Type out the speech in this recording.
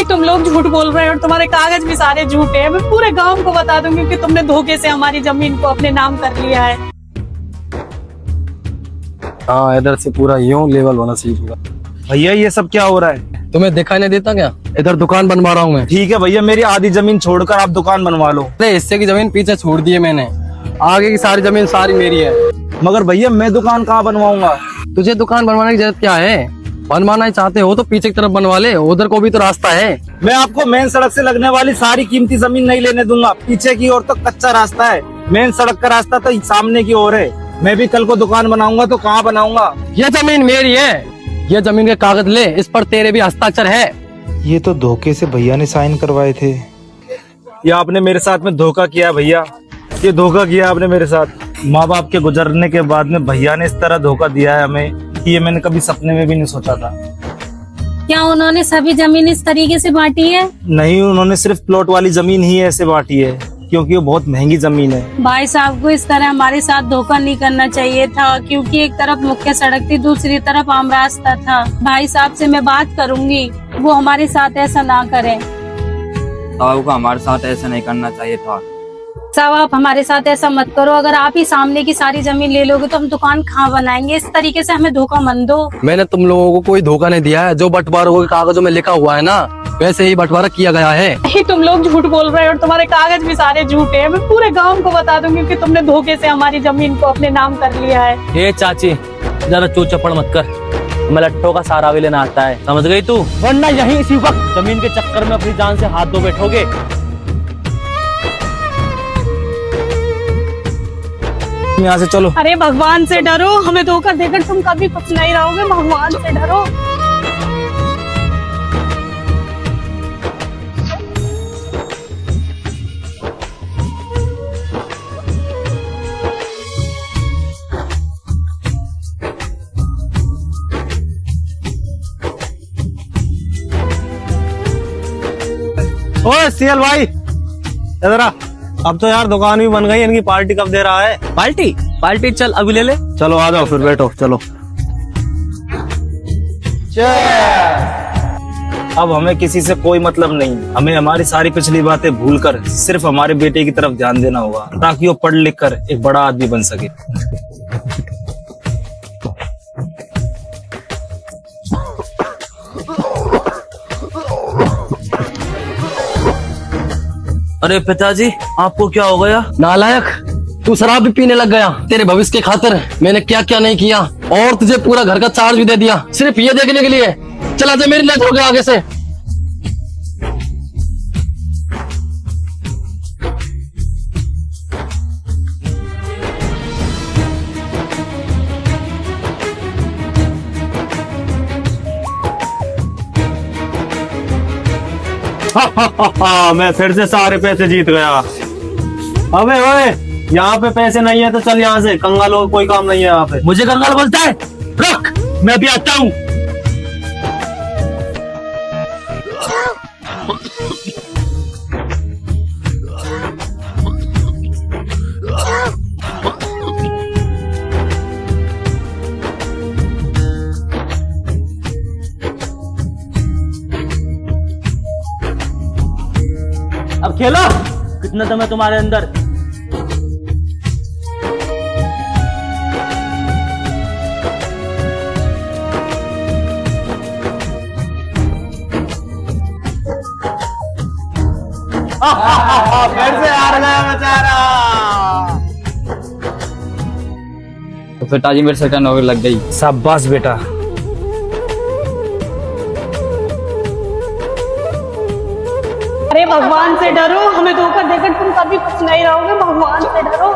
तुम लोग झूठ बोल रहे हो और तुम्हारे कागज भी सारे झूठे हैं। मैं पूरे गांव को बता दूंगी कि तुमने धोखे से हमारी जमीन को अपने नाम कर लिया है। हाँ, इधर से पूरा यूं लेवल होना चाहिए पूरा। भैया ये सब क्या हो रहा है? तुम्हें दिखाई नहीं देता क्या? इधर दुकान बनवा रहा हूँ मैं। ठीक है भैया, मेरी आधी जमीन छोड़कर आप दुकान बनवा लो। अरे हिस्से की जमीन पीछे छोड़ दी है मैंने, आगे की सारी जमीन सारी मेरी है। मगर भैया मैं दुकान कहाँ बनवाऊंगा? तुझे दुकान बनवाने की जरूरत क्या है? बनवाना ही चाहते हो तो पीछे की तरफ बनवा ले, उधर को भी तो रास्ता है। मैं आपको मेन सड़क से लगने वाली सारी कीमती जमीन नहीं लेने दूंगा। पीछे की ओर तो कच्चा रास्ता है, मेन सड़क का रास्ता तो सामने की ओर है। मैं भी कल को दुकान बनाऊंगा तो कहाँ बनाऊंगा? ये जमीन मेरी है, ये जमीन के कागज ले, इस पर तेरे भी हस्ताक्षर है। ये तो धोखे से भैया ने साइन करवाए थे। ये आपने मेरे साथ में धोखा किया भैया, ये धोखा किया आपने मेरे साथ। माँ बाप के गुजरने के बाद में भैया ने इस तरह धोखा दिया है हमें, ये मैंने कभी सपने में भी नहीं सोचा था। क्या उन्होंने सभी जमीन इस तरीके से बांटी है? नहीं, उन्होंने सिर्फ प्लॉट वाली जमीन ही ऐसे बांटी है, क्योंकि वो बहुत महंगी जमीन है। भाई साहब को इस तरह हमारे साथ धोखा नहीं करना चाहिए था, क्योंकि एक तरफ मुख्य सड़क थी, दूसरी तरफ आम रास्ता था। भाई साहब से मैं बात करूंगी, वो हमारे साथ ऐसा ना करें। साहब को हमारे साथ ऐसा नहीं करना चाहिए था। साहब आप हमारे साथ ऐसा मत करो, अगर आप ही सामने की सारी जमीन ले लोगे तो हम दुकान कहाँ बनाएंगे? इस तरीके से हमें धोखा मत दो। मैंने तुम लोगों को कोई धोखा नहीं दिया है, जो बंटवारा के कागजों में लिखा हुआ है ना, वैसे ही बंटवारा किया गया है। नहीं, तुम लोग झूठ बोल रहे हो और तुम्हारे कागज भी सारे झूठे हैं। मैं पूरे गांव को बता दूंगी कि तुमने धोखे से हमारी जमीन को अपने नाम कर लिया है। ये चाची जरा चू चपड़ मत कर, मैं लट्टों का सहारा भी लेना आता है, समझ गई तू? वरना यहीं इसी वक्त जमीन के चक्कर में अपनी जान से हाथ धो बैठोगे। यहाँ से चलो। अरे भगवान से डरो, हमें धोखा देकर तुम कभी कुछ नहीं रहोगे। भगवान से डरो। ओए सीएल भाई इधर आ। अब तो यार दुकान भी बन गई, इनकी पार्टी कब दे रहा है? पार्टी चल अभी ले ले। चलो आ जाओ फिर, बैठो चलो। अब हमें किसी से कोई मतलब नहीं, हमें हमारी सारी पिछली बातें भूलकर सिर्फ हमारे बेटे की तरफ ध्यान देना होगा, ताकि वो पढ़ लिख कर एक बड़ा आदमी बन सके। अरे पिताजी आपको क्या हो गया? नालायक, तू शराब भी पीने लग गया। तेरे भविष्य के खातिर मैंने क्या क्या नहीं किया, और तुझे पूरा घर का चार्ज भी दे दिया, सिर्फ ये देखने के लिए। चला जा, मेरी लत हो गया आगे से। मैं फिर से सारे पैसे जीत गया। अबे ओए, यहाँ पे पैसे नहीं है तो चल यहाँ से, कंगालों कोई काम नहीं है यहाँ पे। मुझे कंगाल बोलता है? रुक, मैं भी आता हूँ। अब खेलो, कितना दम है तुम्हारे अंदर? फिर से हार गया बेचारा। तो पिताजी मेरे सरकारी नौकरी लग गई। शाबाश बेटा। अरे भगवान से डरो, हमें धोखा देकर तुम कभी कुछ नहीं रहोगे। भगवान से डरो।